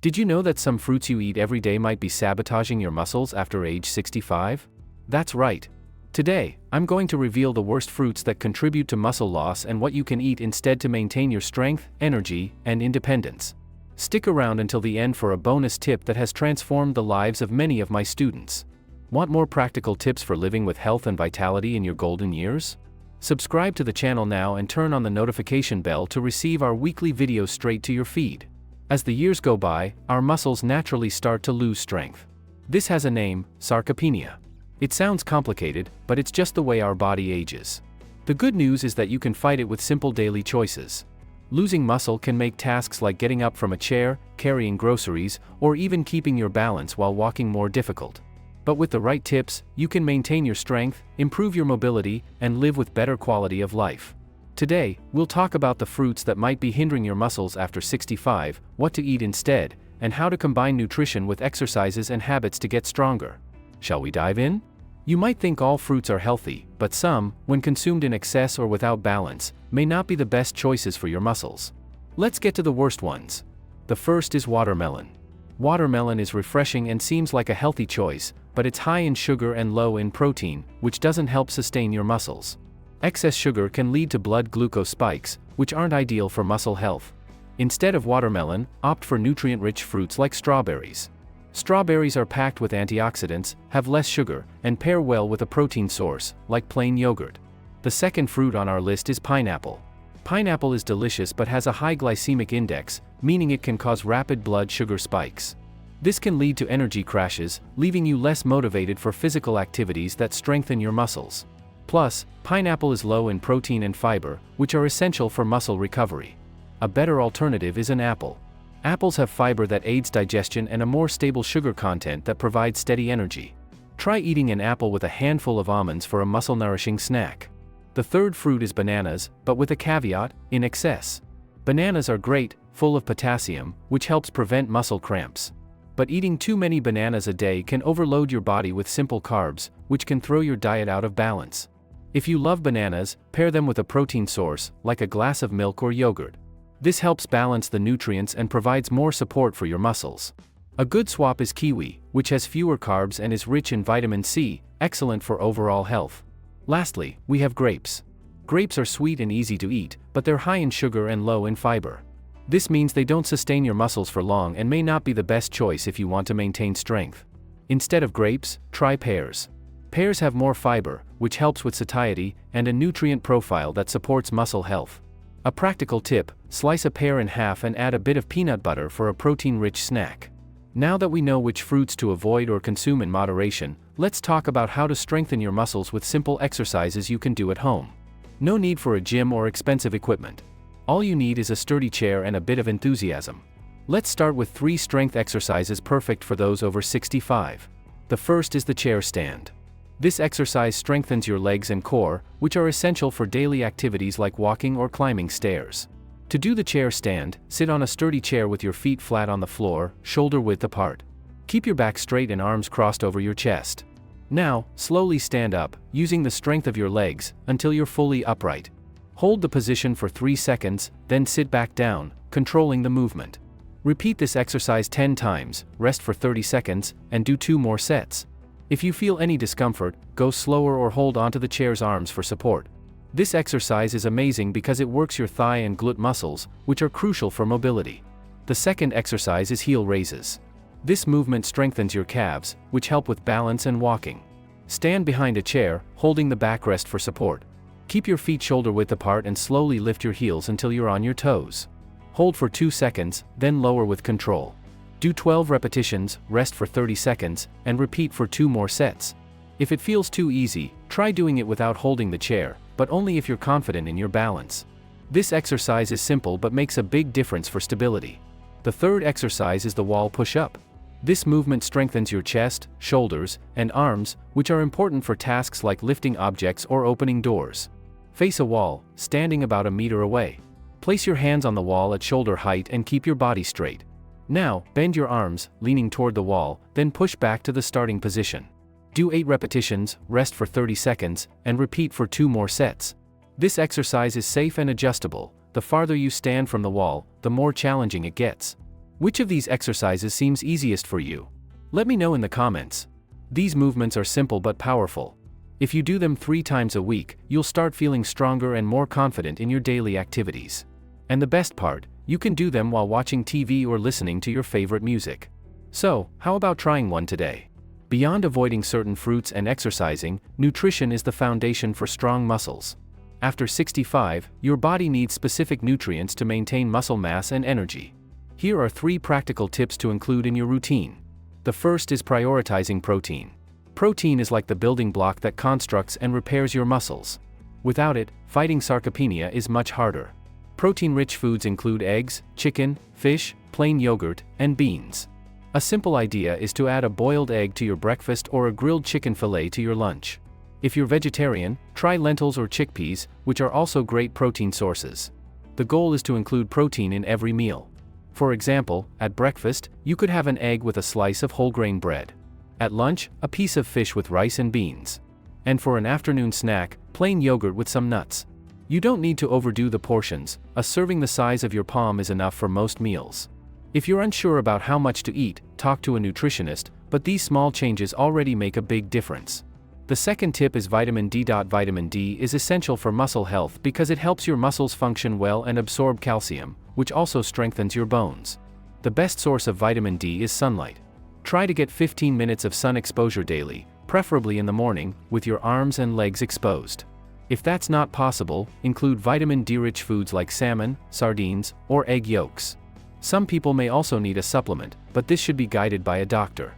Did you know that some fruits you eat every day might be sabotaging your muscles after age 65? That's right. Today, I'm going to reveal the worst fruits that contribute to muscle loss and what you can eat instead to maintain your strength, energy, and independence. Stick around until the end for a bonus tip that has transformed the lives of many of my students. Want more practical tips for living with health and vitality in your golden years? Subscribe to the channel now and turn on the notification bell to receive our weekly videos straight to your feed. As the years go by, our muscles naturally start to lose strength. This has a name, sarcopenia. It sounds complicated, but it's just the way our body ages. The good news is that you can fight it with simple daily choices. Losing muscle can make tasks like getting up from a chair, carrying groceries, or even keeping your balance while walking more difficult. But with the right tips, you can maintain your strength, improve your mobility, and live with better quality of life. Today, we'll talk about the fruits that might be hindering your muscles after 65, what to eat instead, and how to combine nutrition with exercises and habits to get stronger. Shall we dive in? You might think all fruits are healthy, but some, when consumed in excess or without balance, may not be the best choices for your muscles. Let's get to the worst ones. The first is watermelon. Watermelon is refreshing and seems like a healthy choice, but it's high in sugar and low in protein, which doesn't help sustain your muscles. Excess sugar can lead to blood glucose spikes, which aren't ideal for muscle health. Instead of watermelon, opt for nutrient-rich fruits like strawberries. Strawberries are packed with antioxidants, have less sugar, and pair well with a protein source, like plain yogurt. The second fruit on our list is pineapple. Pineapple is delicious but has a high glycemic index, meaning it can cause rapid blood sugar spikes. This can lead to energy crashes, leaving you less motivated for physical activities that strengthen your muscles. Plus, pineapple is low in protein and fiber, which are essential for muscle recovery. A better alternative is an apple. Apples have fiber that aids digestion and a more stable sugar content that provides steady energy. Try eating an apple with a handful of almonds for a muscle-nourishing snack. The third fruit is bananas, but with a caveat: in excess. Bananas are great, full of potassium, which helps prevent muscle cramps. But eating too many bananas a day can overload your body with simple carbs, which can throw your diet out of balance. If you love bananas, pair them with a protein source, like a glass of milk or yogurt. This helps balance the nutrients and provides more support for your muscles. A good swap is kiwi, which has fewer carbs and is rich in vitamin C, excellent for overall health. Lastly, we have grapes. Grapes are sweet and easy to eat, but they're high in sugar and low in fiber. This means they don't sustain your muscles for long and may not be the best choice if you want to maintain strength. Instead of grapes, try pears. Pears have more fiber, which helps with satiety, and a nutrient profile that supports muscle health. A practical tip: slice a pear in half and add a bit of peanut butter for a protein-rich snack. Now that we know which fruits to avoid or consume in moderation, let's talk about how to strengthen your muscles with simple exercises you can do at home. No need for a gym or expensive equipment. All you need is a sturdy chair and a bit of enthusiasm. Let's start with 3 strength exercises perfect for those over 65. The first is the chair stand. This exercise strengthens your legs and core, which are essential for daily activities like walking or climbing stairs. To do the chair stand, sit on a sturdy chair with your feet flat on the floor, shoulder width apart. Keep your back straight and arms crossed over your chest. Now, slowly stand up, using the strength of your legs, until you're fully upright. Hold the position for 3 seconds, then sit back down, controlling the movement. Repeat this exercise 10 times, rest for 30 seconds, and do 2 more sets. If you feel any discomfort, go slower or hold onto the chair's arms for support. This exercise is amazing because it works your thigh and glute muscles, which are crucial for mobility. The second exercise is heel raises. This movement strengthens your calves, which help with balance and walking. Stand behind a chair, holding the backrest for support. Keep your feet shoulder width apart and slowly lift your heels until you're on your toes. Hold for 2 seconds, then lower with control. Do 12 repetitions, rest for 30 seconds, and repeat for 2 more sets. If it feels too easy, try doing it without holding the chair, but only if you're confident in your balance. This exercise is simple but makes a big difference for stability. The third exercise is the wall push-up. This movement strengthens your chest, shoulders, and arms, which are important for tasks like lifting objects or opening doors. Face a wall, standing about a meter away. Place your hands on the wall at shoulder height and keep your body straight. Now, bend your arms, leaning toward the wall, then push back to the starting position. Do 8 repetitions, rest for 30 seconds, and repeat for 2 more sets. This exercise is safe and adjustable. The farther you stand from the wall, the more challenging it gets. Which of these exercises seems easiest for you? Let me know in the comments. These movements are simple but powerful. If you do them 3 times a week, you'll start feeling stronger and more confident in your daily activities. And the best part, you can do them while watching TV or listening to your favorite music. So, how about trying one today? Beyond avoiding certain fruits and exercising, nutrition is the foundation for strong muscles. After 65, your body needs specific nutrients to maintain muscle mass and energy. Here are 3 practical tips to include in your routine. The first is prioritizing protein. Protein is like the building block that constructs and repairs your muscles. Without it, fighting sarcopenia is much harder. Protein-rich foods include eggs, chicken, fish, plain yogurt, and beans. A simple idea is to add a boiled egg to your breakfast or a grilled chicken fillet to your lunch. If you're vegetarian, try lentils or chickpeas, which are also great protein sources. The goal is to include protein in every meal. For example, at breakfast, you could have an egg with a slice of whole grain bread. At lunch, a piece of fish with rice and beans. And for an afternoon snack, plain yogurt with some nuts. You don't need to overdo the portions, a serving the size of your palm is enough for most meals. If you're unsure about how much to eat, talk to a nutritionist, but these small changes already make a big difference. The second tip is vitamin D. Vitamin D is essential for muscle health because it helps your muscles function well and absorb calcium, which also strengthens your bones. The best source of vitamin D is sunlight. Try to get 15 minutes of sun exposure daily, preferably in the morning, with your arms and legs exposed. If that's not possible, include vitamin D-rich foods like salmon, sardines, or egg yolks. Some people may also need a supplement, but this should be guided by a doctor.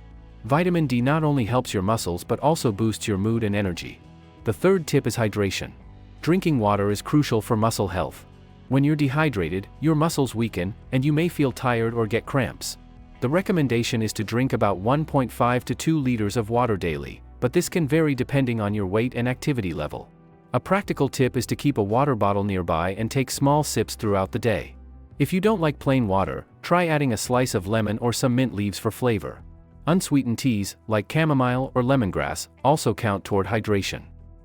Vitamin D not only helps your muscles but also boosts your mood and energy. The third tip is hydration. Drinking water is crucial for muscle health. When you're dehydrated, your muscles weaken, and you may feel tired or get cramps. The recommendation is to drink about 1.5 to 2 liters of water daily, but this can vary depending on your weight and activity level. A practical tip is to keep a water bottle nearby and take small sips throughout the day. If you don't like plain water, try adding a slice of lemon or some mint leaves for flavor. Unsweetened teas, like chamomile or lemongrass, also count toward hydration.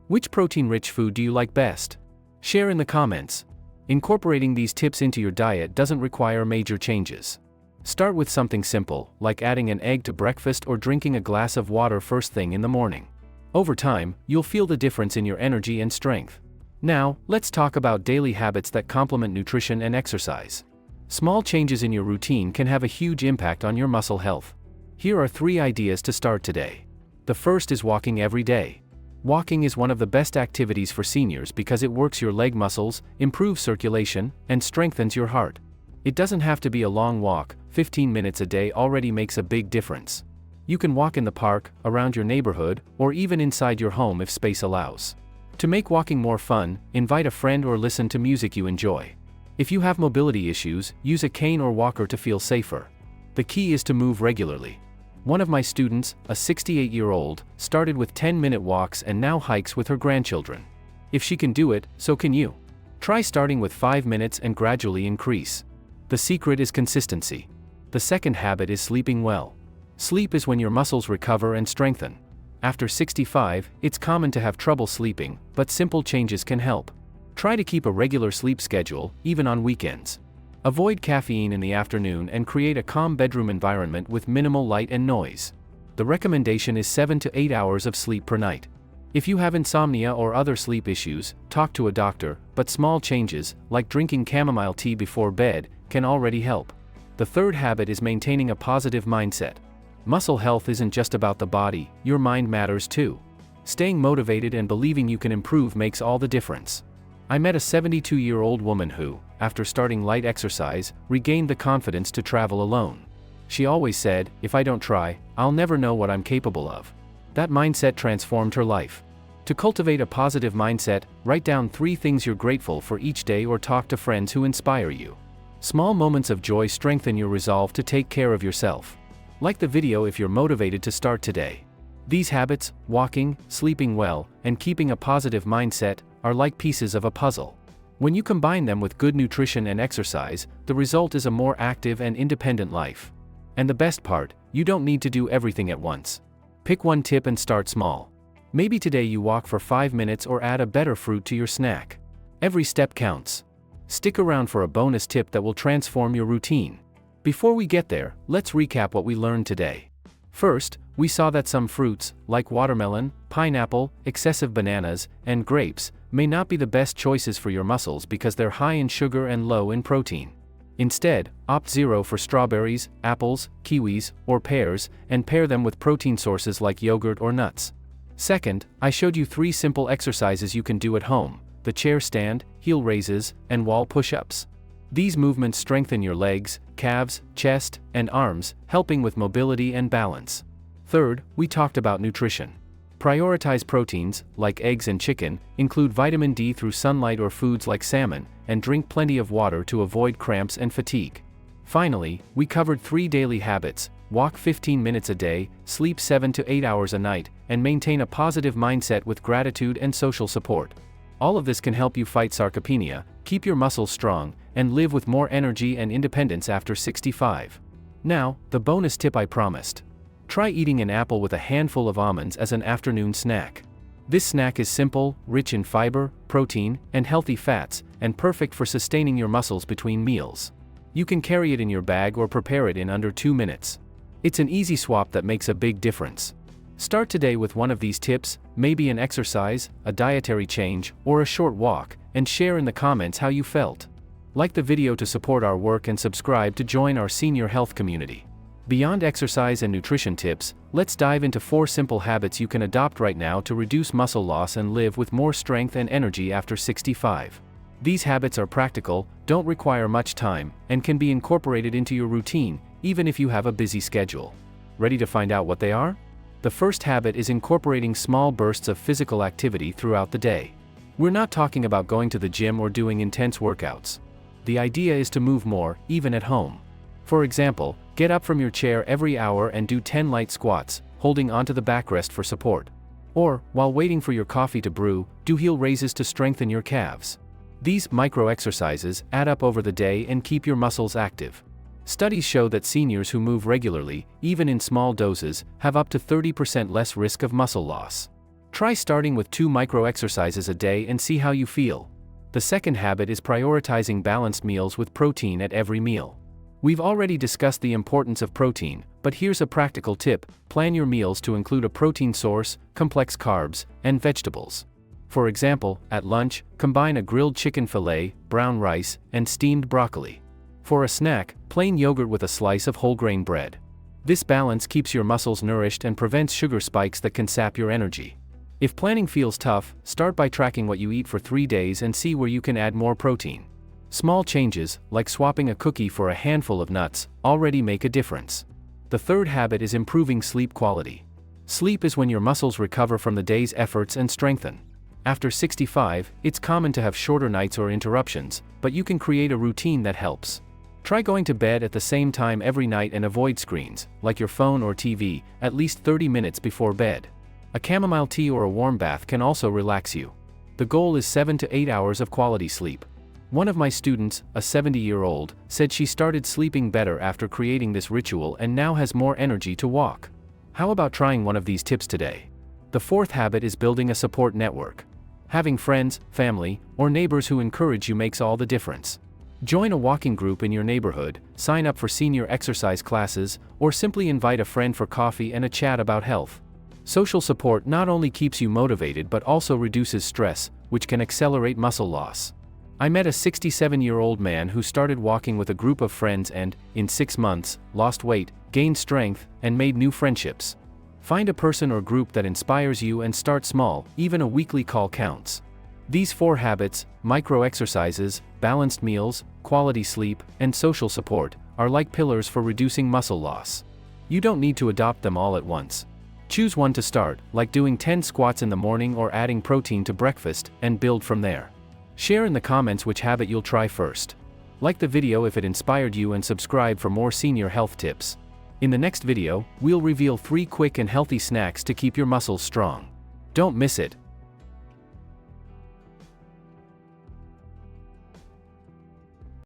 Which protein-rich food do you like best? Share in the comments. Incorporating these tips into your diet doesn't require major changes. Start with something simple, like adding an egg to breakfast or drinking a glass of water first thing in the morning. Over time, you'll feel the difference in your energy and strength. Now, let's talk about daily habits that complement nutrition and exercise. Small changes in your routine can have a huge impact on your muscle health. Here are 3 ideas to start today. The first is walking every day. Walking is one of the best activities for seniors because it works your leg muscles, improves circulation, and strengthens your heart. It doesn't have to be a long walk, 15 minutes a day already makes a big difference. You can walk in the park, around your neighborhood, or even inside your home if space allows. To make walking more fun, invite a friend or listen to music you enjoy. If you have mobility issues, use a cane or walker to feel safer. The key is to move regularly. One of my students, a 68-year-old, started with 10-minute walks and now hikes with her grandchildren. If she can do it, so can you. Try starting with 5 minutes and gradually increase. The secret is consistency. The second habit is sleeping well. Sleep is when your muscles recover and strengthen. After 65, it's common to have trouble sleeping, but simple changes can help. Try to keep a regular sleep schedule, even on weekends. Avoid caffeine in the afternoon and create a calm bedroom environment with minimal light and noise. The recommendation is 7 to 8 hours of sleep per night. If you have insomnia or other sleep issues, talk to a doctor, but small changes, like drinking chamomile tea before bed, can already help. The third habit is maintaining a positive mindset. Muscle health isn't just about the body, your mind matters too. Staying motivated and believing you can improve makes all the difference. I met a 72-year-old woman who, after starting light exercise, regained the confidence to travel alone. She always said, "If I don't try, I'll never know what I'm capable of." That mindset transformed her life. To cultivate a positive mindset, write down 3 things you're grateful for each day or talk to friends who inspire you. Small moments of joy strengthen your resolve to take care of yourself. Like the video if you're motivated to start today. These habits, walking, sleeping well, and keeping a positive mindset, are like pieces of a puzzle. When you combine them with good nutrition and exercise, the result is a more active and independent life. And the best part, you don't need to do everything at once. Pick one tip and start small. Maybe today you walk for 5 minutes or add a better fruit to your snack. Every step counts. Stick around for a bonus tip that will transform your routine. Before we get there, let's recap what we learned today. First, we saw that some fruits, like watermelon, pineapple, excessive bananas, and grapes, may not be the best choices for your muscles because they're high in sugar and low in protein. Instead, opt zero for strawberries, apples, kiwis, or pears, and pair them with protein sources like yogurt or nuts. Second, I showed you 3 simple exercises you can do at home: the chair stand, heel raises, and wall push-ups. These movements strengthen your legs, calves, chest, and arms, helping with mobility and balance. Third, we talked about nutrition. Prioritize proteins, like eggs and chicken, include vitamin D through sunlight or foods like salmon, and drink plenty of water to avoid cramps and fatigue. Finally, we covered 3 daily habits: walk 15 minutes a day, sleep 7 to 8 hours a night, and maintain a positive mindset with gratitude and social support. All of this can help you fight sarcopenia, keep your muscles strong, and live with more energy and independence after 65. Now, the bonus tip I promised. Try eating an apple with a handful of almonds as an afternoon snack. This snack is simple, rich in fiber, protein, and healthy fats, and perfect for sustaining your muscles between meals. You can carry it in your bag or prepare it in under 2 minutes. It's an easy swap that makes a big difference. Start today with one of these tips, maybe an exercise, a dietary change, or a short walk, and share in the comments how you felt. Like the video to support our work and subscribe to join our senior health community. Beyond exercise and nutrition tips, let's dive into 4 simple habits you can adopt right now to reduce muscle loss and live with more strength and energy after 65. These habits are practical, don't require much time, and can be incorporated into your routine, even if you have a busy schedule. Ready to find out what they are? The first habit is incorporating small bursts of physical activity throughout the day. We're not talking about going to the gym or doing intense workouts. The idea is to move more, even at home. For example, get up from your chair every hour and do 10 light squats, holding onto the backrest for support. Or, while waiting for your coffee to brew, do heel raises to strengthen your calves. These micro-exercises add up over the day and keep your muscles active. Studies show that seniors who move regularly, even in small doses, have up to 30% less risk of muscle loss. Try starting with 2 micro-exercises a day and see how you feel. The second habit is prioritizing balanced meals with protein at every meal. We've already discussed the importance of protein, but here's a practical tip: plan your meals to include a protein source, complex carbs, and vegetables. For example, at lunch, combine a grilled chicken fillet, brown rice, and steamed broccoli. For a snack, plain yogurt with a slice of whole grain bread. This balance keeps your muscles nourished and prevents sugar spikes that can sap your energy. If planning feels tough, start by tracking what you eat for 3 days and see where you can add more protein. Small changes, like swapping a cookie for a handful of nuts, already make a difference. The third habit is improving sleep quality. Sleep is when your muscles recover from the day's efforts and strengthen. After 65, it's common to have shorter nights or interruptions, but you can create a routine that helps. Try going to bed at the same time every night and avoid screens, like your phone or TV, at least 30 minutes before bed. A chamomile tea or a warm bath can also relax you. The goal is 7 to 8 hours of quality sleep. One of my students, a 70-year-old, said she started sleeping better after creating this ritual and now has more energy to walk. How about trying one of these tips today? The fourth habit is building a support network. Having friends, family, or neighbors who encourage you makes all the difference. Join a walking group in your neighborhood, sign up for senior exercise classes, or simply invite a friend for coffee and a chat about health. Social support not only keeps you motivated but also reduces stress, which can accelerate muscle loss. I met a 67-year-old man who started walking with a group of friends and, in 6 months, lost weight, gained strength, and made new friendships. Find a person or group that inspires you and start small, even a weekly call counts. These 4 habits, micro-exercises, balanced meals, quality sleep, and social support, are like pillars for reducing muscle loss. You don't need to adopt them all at once. Choose one to start, like doing 10 squats in the morning or adding protein to breakfast, and build from there. Share in the comments which habit you'll try first. Like the video if it inspired you and subscribe for more senior health tips. In the next video, we'll reveal 3 quick and healthy snacks to keep your muscles strong. Don't miss it.